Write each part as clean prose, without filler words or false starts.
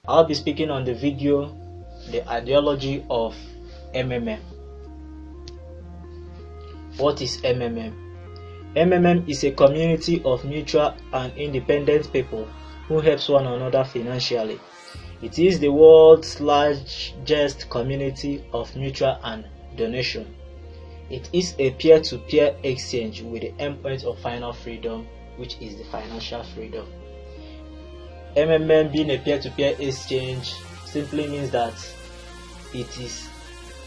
I'll be speaking on the video the ideology of MMM. What is MMM? MMM is a community of mutual and independent people who helps one another financially. It is the world's largest community of mutual and donation. It is a peer-to-peer exchange with the endpoint of final freedom, which is the financial freedom. MMM being a peer-to-peer exchange simply means that it is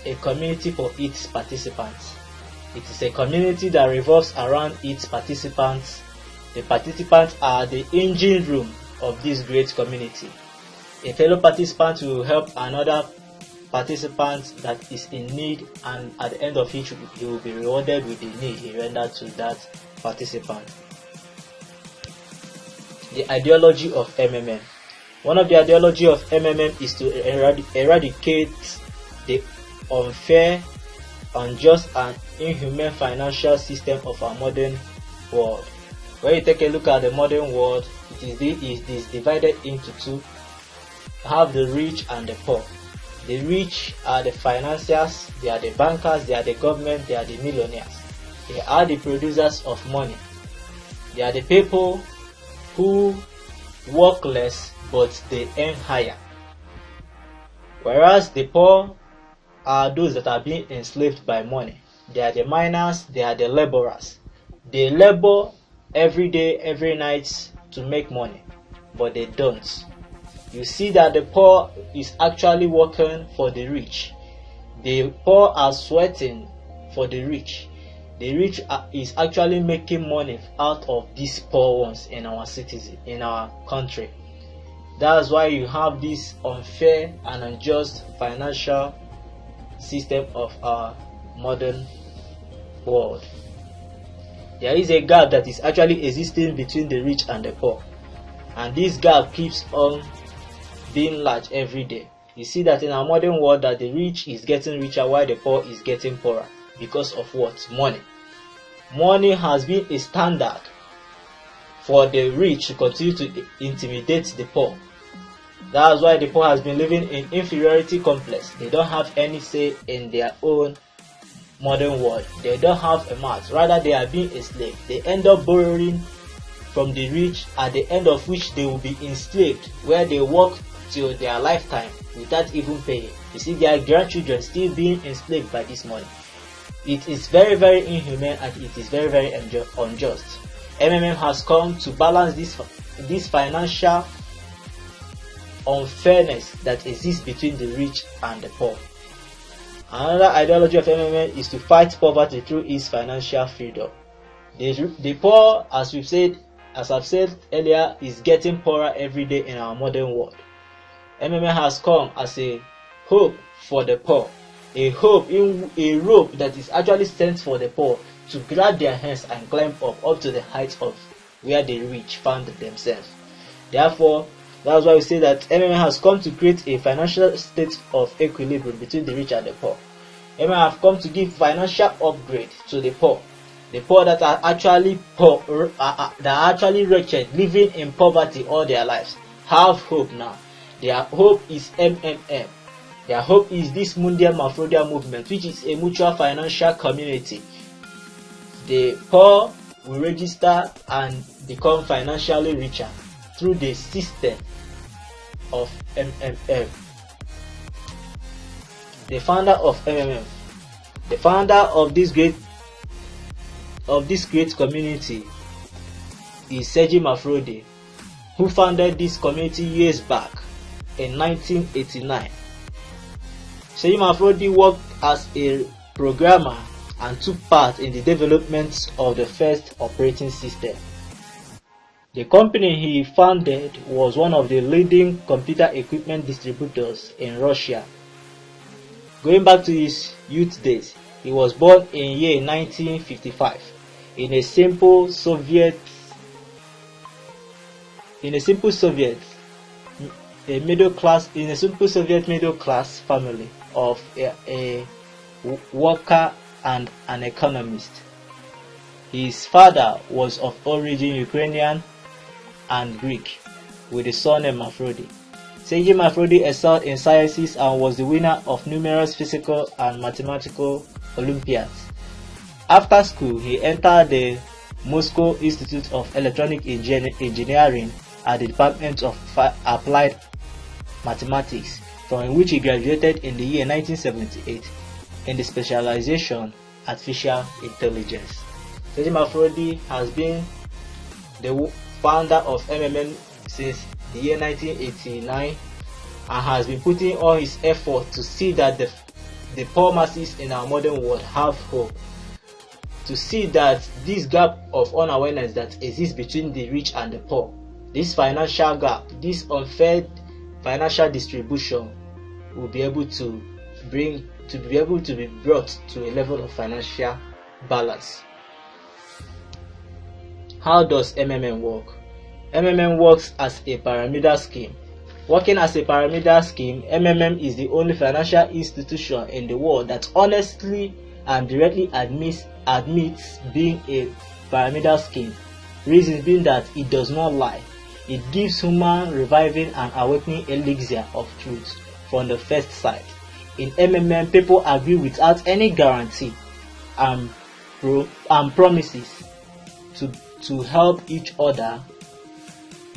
a community for its participants. It is a community that revolves around its participants. The participants are the engine room of this great community. A fellow participant will help another participant that is in need, and at the end of each he will be rewarded with the need he rendered to that participant. The ideology of MMM. One of the ideology of MMM is to eradicate the unfair, unjust and inhumane financial system of our modern world. When you take a look at the modern world, it is divided into two. You have the rich and the poor. The rich are the financiers, they are the bankers, they are the government, they are the millionaires. They are the producers of money. They are the people who work less but they earn higher. Whereas the poor are those that are being enslaved by money. They are the miners, they are the laborers. They labor every day, every night to make money, but they don't. You see that the poor is actually working for the rich. The poor are sweating for the rich. The rich is actually making money out of these poor ones in our cities, in our country. That's why you have this unfair and unjust financial system of our modern world. There is a gap that is actually existing between the rich and the poor, and this gap keeps on being large every day. You see that in our modern world that the rich is getting richer while the poor is getting poorer. Because of what? Money. Money has been a standard for the rich to continue to intimidate the poor. That's why the poor has been living in inferiority complex. They don't have any say in their own modern world. They don't have a mouth. Rather, they are being enslaved. They end up borrowing from the rich, at the end of which they will be enslaved, where they work till their lifetime without even paying. You see their grandchildren still being enslaved by this money. It is very, very inhumane and it is very, very unjust. MMM has come to balance this financial unfairness that exists between the rich and the poor. Another ideology of MMM is to fight poverty through its financial freedom. The poor, as I've said earlier, is getting poorer every day in our modern world. MMM has come as a hope for the poor, a hope in a rope that is actually sent for the poor to grab their hands and climb up to the height of where the rich found themselves. Therefore, that's why we say that MMM has come to create a financial state of equilibrium between the rich and the poor. MMM have come to give financial upgrade to the poor that are actually poor, that are actually wretched, living in poverty all their lives, have hope now. Their hope is MMM. Their hope is this Mundial Mafrodia movement, which is a mutual financial community. The poor will register and become financially richer through the system of MMM. The founder of MMM, the founder of this great community is Sergi Mafrodi, who founded this community years back in 1989. Sergi Mafrodi worked as a programmer and took part in the development of the first operating system. The company he founded was one of the leading computer equipment distributors in Russia. Going back to his youth days, he was born in year 1955 in a simple Soviet middle class family of a worker and an economist. His father was of origin Ukrainian and Greek, with the surname Mafrodi. Seiji Mafrodi excelled in sciences and was the winner of numerous physical and mathematical Olympiads. After school, he entered the Moscow Institute of Electronic Engineering at the Department of Applied Mathematics, from which he graduated in the year 1978 in the specialization Artificial Intelligence. Seiji Mafrodi has been the founder of MMM since the year 1989 and has been putting all his effort to see that the poor masses in our modern world have hope, to see that this gap of unawareness that exists between the rich and the poor, this financial gap, this unfair financial distribution will be able to be brought to a level of financial balance. How does MMM work? MMM works as a pyramidal scheme. Working as a pyramidal scheme, MMM is the only financial institution in the world that honestly and directly admits being a pyramidal scheme. Reason being that it does not lie. It gives human reviving and awakening elixir of truth from the first sight. In MMM, people agree without any guarantee and promises to help each other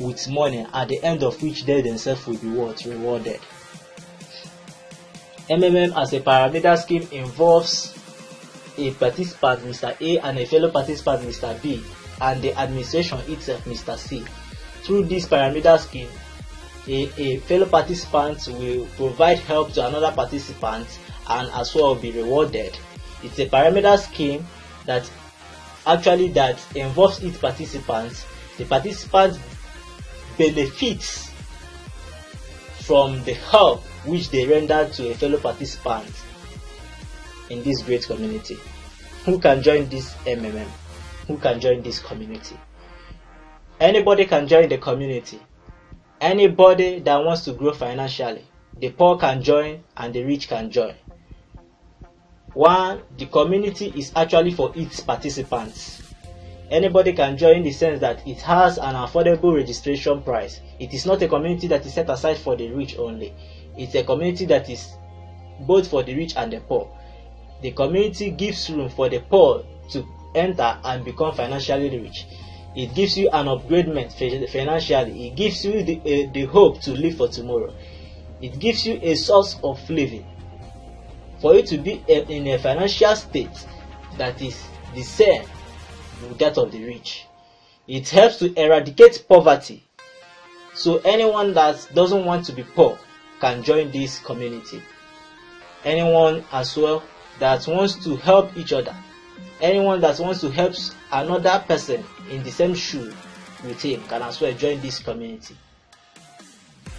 with money, at the end of which they themselves will be rewarded. MMM as a pyramidal scheme involves a participant, Mr. A, and a fellow participant, Mr. B, and the administration itself, Mr. C. Through this pyramidal scheme, a fellow participant will provide help to another participant and as well be rewarded. It's a pyramidal scheme that involves each participant. The participant benefits from the help which they render to a fellow participant in this great community. Who can join this MMM? Who can join this community? Anybody can join the community. Anybody that wants to grow financially. The poor can join and the rich can join. One, the community is actually for its participants. Anybody can join in the sense that it has an affordable registration price. It is not a community that is set aside for the rich only. It's a community that is both for the rich and the poor. The community gives room for the poor to enter and become financially rich. It gives you an upgradement financially. It gives you the hope to live for tomorrow. It gives you a source of living. For you to be in a financial state that is the same with that of the rich. It helps to eradicate poverty. So anyone that doesn't want to be poor can join this community. Anyone as well that wants to help each other. Anyone that wants to help another person in the same shoe with him can as well join this community.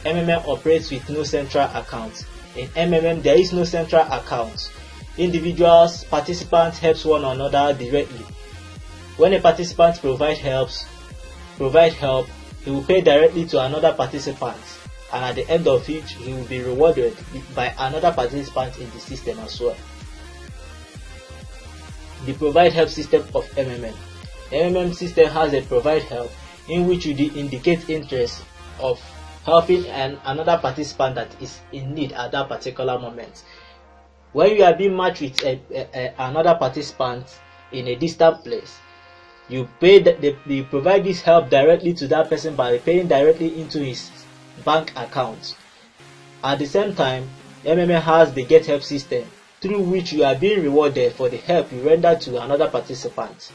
MMM operates with no central account. In MMM, there is no central account. Individuals, participants helps one another directly. When a participant provide help, he will pay directly to another participant, and at the end of it, he will be rewarded by another participant in the system as well. The provide help system of MMM. The MMM system has a provide help in which you indicate interest of helping another participant that is in need at that particular moment. When you are being matched with another participant in a distant place, you provide this help directly to that person by paying directly into his bank account. At the same time, MMM has the get help system through which you are being rewarded for the help you render to another participant.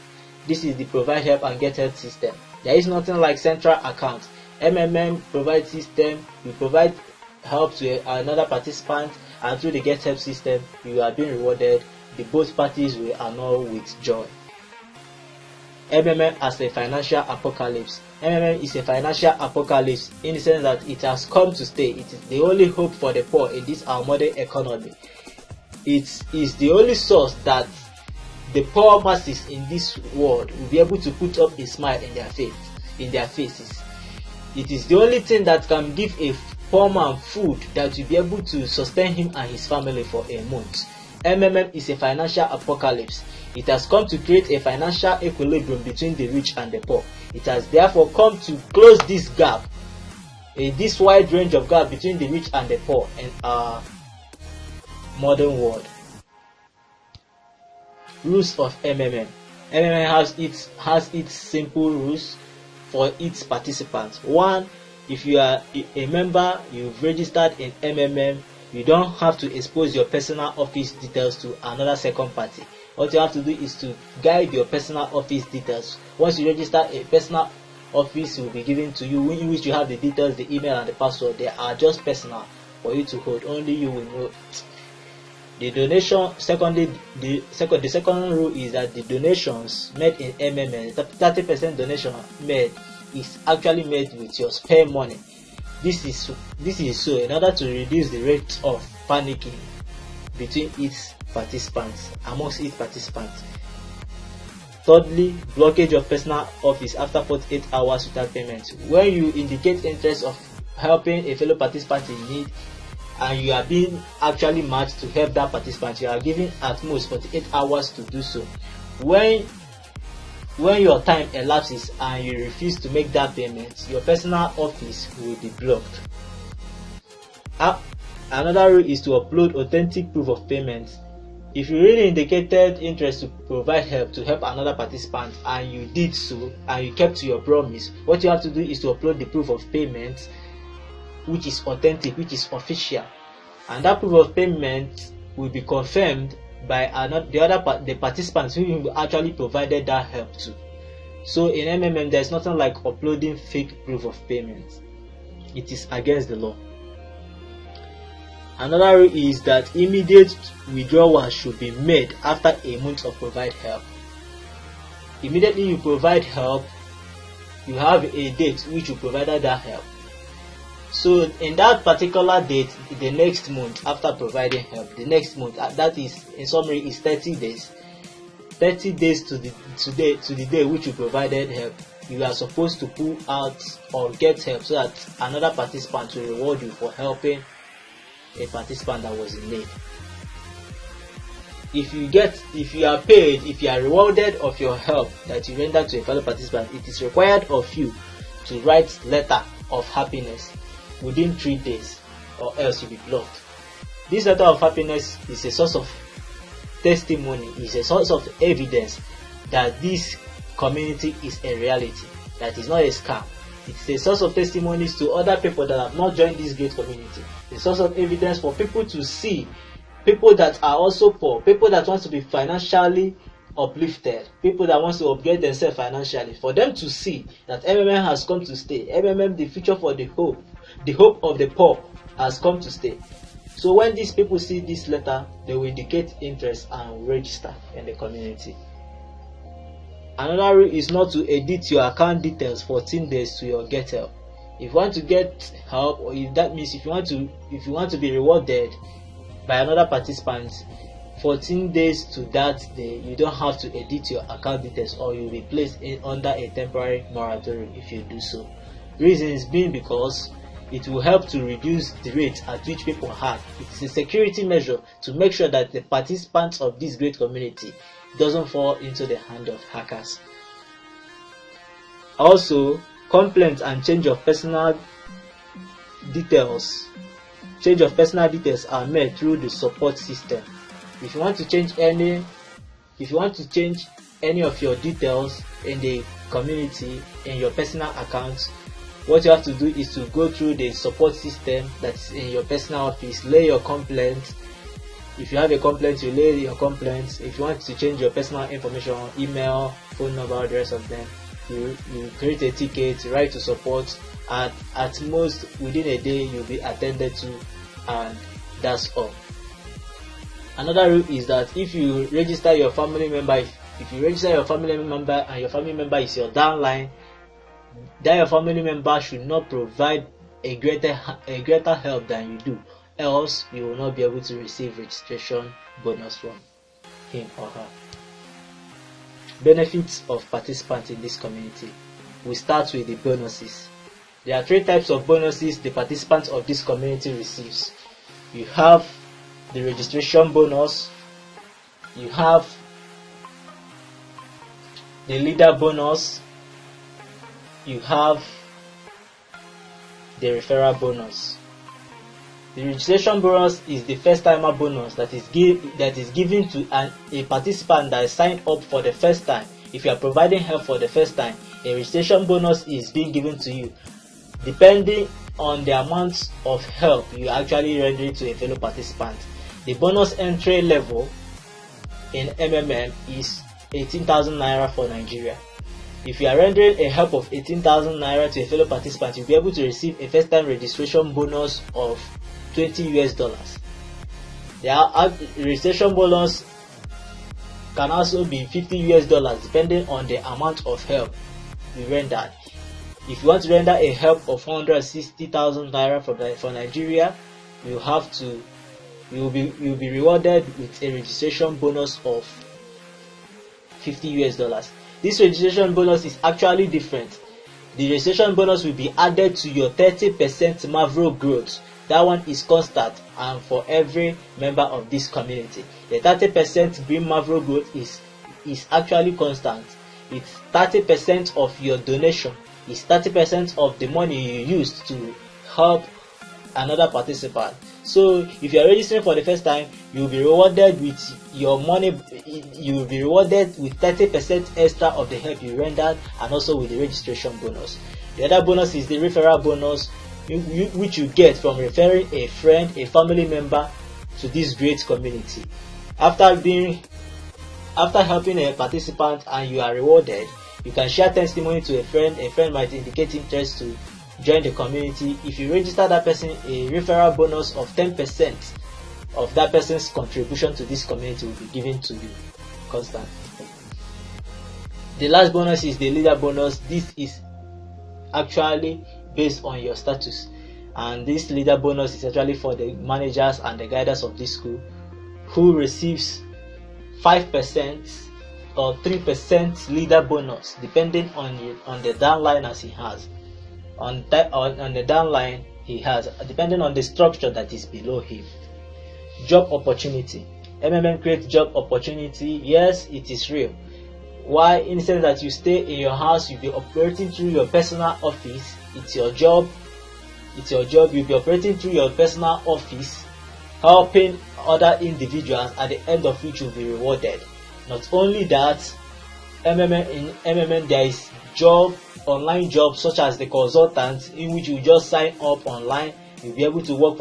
This is the provide help and get help system. There is nothing like central account. MMM provides system, you provide help to another participant, and through the get help system, you are being rewarded. Both parties will annul with joy. MMM as a financial apocalypse. MMM is a financial apocalypse in the sense that it has come to stay. It is the only hope for the poor in this our modern economy. It is the only source that the poor masses in this world will be able to put up a smile in their faces. It is the only thing that can give a poor man food that will be able to sustain him and his family for a month. MMM is a financial apocalypse. It has come to create a financial equilibrium between the rich and the poor. It has therefore come to close this gap this wide range of gap between the rich and the poor in our modern world. Rules of MMM. MMM has its simple rules for its participants. One, if you are a member, you've registered in MMM, you don't have to expose your personal office details to another second party. What you have to do is to guide your personal office details. Once you register, a personal office will be given to you in which you have the details, the email and the password. They are just personal for you to hold. Only you will know. The donation, secondly, the second rule is that the donations made in MMM, 30% donation made is actually made with your spare money. This is so in order to reduce the rate of panicking between its participants, amongst its participants. Thirdly, blockage of personal office after 48 hours without payment. When you indicate interest of helping a fellow participant in need and you are being actually matched to help that participant, you are given at most 48 hours to do so. When your time elapses and you refuse to make that payment, your personal office will be blocked. Another rule is to upload authentic proof of payment. If you really indicated interest to provide help to help another participant and you did so and you kept to your promise, what you have to do is to upload the proof of payment which is authentic, which is official, and that proof of payment will be confirmed by the participants who you actually provided that help to. So in MMM, there's nothing like uploading fake proof of payment. It is against the law. Another rule is that immediate withdrawal should be made after a month of provide help. Immediately you provide help, you have a date which you provided that help. So in that particular date, the next month after providing help, the next month, that is in summary is 30 days. 30 days to the day which you provided help, you are supposed to pull out or get help so that another participant will reward you for helping a participant that was in need. If you are paid, if you are rewarded of your help that you render to a fellow participant, it is required of you to write letter of happiness within 3 days, or else you'll be blocked. This letter of happiness is a source of testimony, is a source of evidence that this community is a reality, that is not a scam. It's a source of testimonies to other people that have not joined this great community. A source of evidence for people to see, people that are also poor, people that want to be financially uplifted, people that want to upgrade themselves financially, for them to see that MMM has come to stay. MMM, the future for the hope of the poor, has come to stay. So when these people see this letter, they will indicate interest and register in the community. Another rule is not to edit your account details 14 days to your get help. If you want to get help, or if that means if you want to be rewarded by another participant, 14 days to that day, you don't have to edit your account details, or you'll be placed under a temporary moratorium if you do so. Reasons being because it will help to reduce the rate at which people hack. It's a security measure to make sure that the participants of this great community doesn't fall into the hand of hackers. Also, complaints and change of personal details are made through the support system. If you want to change any of your details in the community, in your personal accounts, what you have to do is to go through the support system that's in your personal office, lay your complaint. If you have a complaint, you lay your complaints. If you want to change your personal information, email, phone number, the rest of them, you create a ticket, write to support, and at most within a day you'll be attended to, and that's all. Another rule is that if you register your family member, if you register your family member and your family member is your downline, then your family member should not provide a greater help than you do, else you will not be able to receive registration bonus from him or her. Benefits of participants in this community. We start with the bonuses. There are 3 types of bonuses the participants of this community receives. You have the registration bonus, you have the leader bonus, you have the referral bonus. The registration bonus is the first timer bonus that is given to a participant that is signed up for the first time. If you are providing help for the first time, a registration bonus is being given to you, depending on the amount of help you actually render to a fellow participant. The bonus entry level in MMM is 18,000 naira for Nigeria. If you are rendering a help of 18,000 naira to a fellow participant, you'll be able to receive a first time registration bonus of $20. The registration bonus can also be $50 depending on the amount of help you rendered. If you want to render a help of 160,000 naira for Nigeria, you'll be rewarded with a registration bonus of $50. This registration bonus is actually different. The registration bonus will be added to your 30% Mavro growth. That one is constant and for every member of this community. The 30% green Mavro growth is actually constant. It's 30% of your donation. It's 30% of the money you used to help another participant. So if you are registering for the first time, you will be rewarded with your money. You will be rewarded with 30% extra of the help you rendered, and also with the registration bonus. The other bonus is the referral bonus, which you get from referring a friend, a family member to this great community. After helping a participant and you are rewarded, you can share testimony to a friend. A friend might indicate interest to join the community. If you register that person, a referral bonus of 10% of that person's contribution to this community will be given to you constantly. The last bonus is the leader bonus. This is actually based on your status, and this leader bonus is actually for the managers and the guiders of this school, who receives 5% or 3% leader bonus depending on the downliners he has. On the downline he has, depending on the structure that is below him. Job opportunity. MMM creates job opportunity. Yes, it is real. Why? In the sense that you stay in your house, you'll be operating through your personal office. It's your job. You'll be operating through your personal office, helping other individuals, at the end of which you'll be rewarded. Not only that, in MMM there is online jobs such as the consultant, in which you just sign up online. You'll be able to work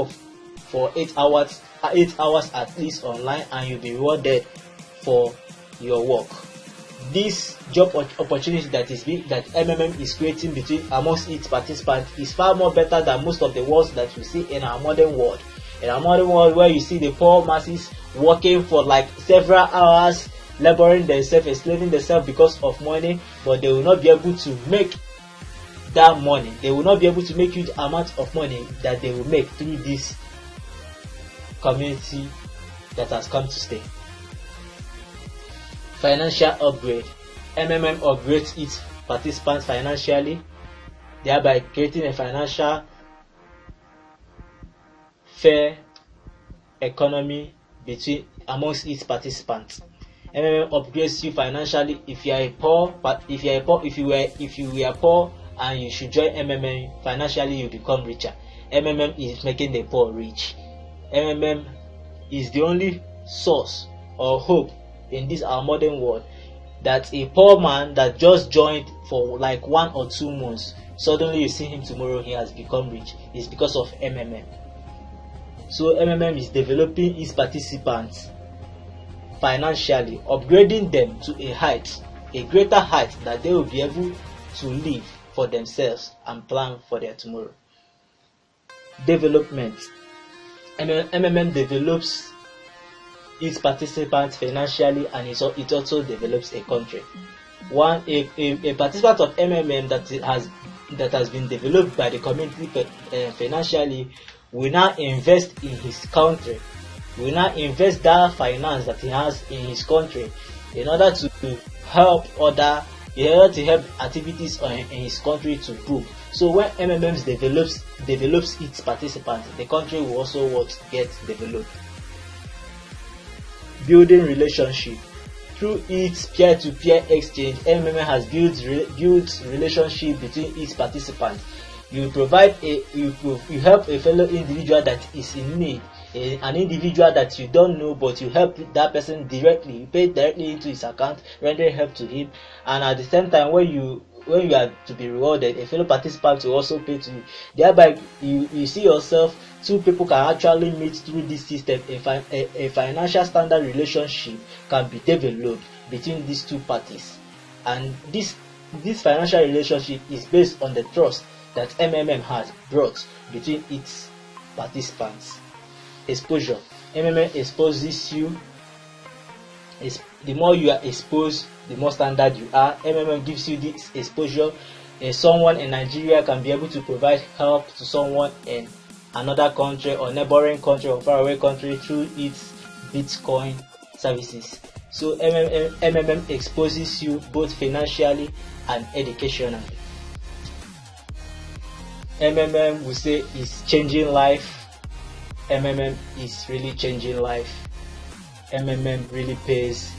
for 8 hours at least online, and you'll be rewarded for your work. This job opportunity that MMM is creating amongst its participants is far more better than most of the works that you see in our modern world. In our modern world, where you see the poor masses working for like several hours, laboring themselves, enslaving themselves because of money, but they will not be able to make that money. They will not be able to make huge amount of money that they will make through this community that has come to stay. Financial upgrade. MMM upgrades its participants financially, thereby creating a financial fair economy amongst its participants. MMM upgrades you financially. If you were poor and you should join MMM, financially you become richer. MMM is making the poor rich. MMM is the only source or hope in this our modern world, that a poor man that just joined for like 1 or 2 months, suddenly you see him tomorrow he has become rich. It's because of MMM. So MMM is developing its participants financially, upgrading them to a greater height that they will be able to live for themselves and plan for their tomorrow. Development. MMM develops its participants financially, and it also develops a country. A participant of MMM that has been developed by the community financially will now invest in his country. Will now invest that finance that he has in his country in order to help activities in his country to grow. So when MMM develops its participants, the country will also get developed. Building relationship. Through its peer-to-peer exchange, MMM has built relationship between its participants. You provide you help a fellow individual that is in need, an individual that you don't know, but you help that person directly. You pay directly into his account, rendering help to him, and at the same time, when you are to be rewarded, a fellow participant will also pay to you. Thereby, you see yourself, two people can actually meet through this system. A financial standard relationship can be developed between these two parties, and this financial relationship is based on the trust that MMM has brought between its participants. Exposure. MMM exposes you. The more you are exposed, the more standard you are. MMM gives you this exposure. Someone in Nigeria can be able to provide help to someone in another country or neighboring country or faraway country through its Bitcoin services. So MMM exposes you both financially and educationally. MMM we say is changing life. MMM is really changing life. MMM really pays.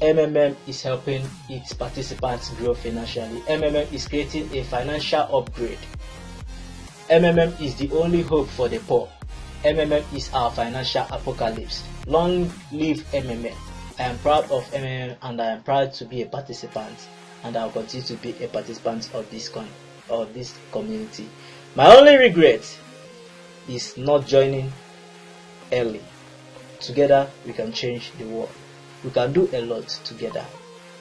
MMM is helping its participants grow financially. MMM is creating a financial upgrade. MMM is the only hope for the poor. MMM is our financial apocalypse. Long live MMM. I am proud of MMM and I am proud to be a participant, and I will continue to be a participant of this community. My only regret is not joining early. Together we can change the world. We can do a lot together.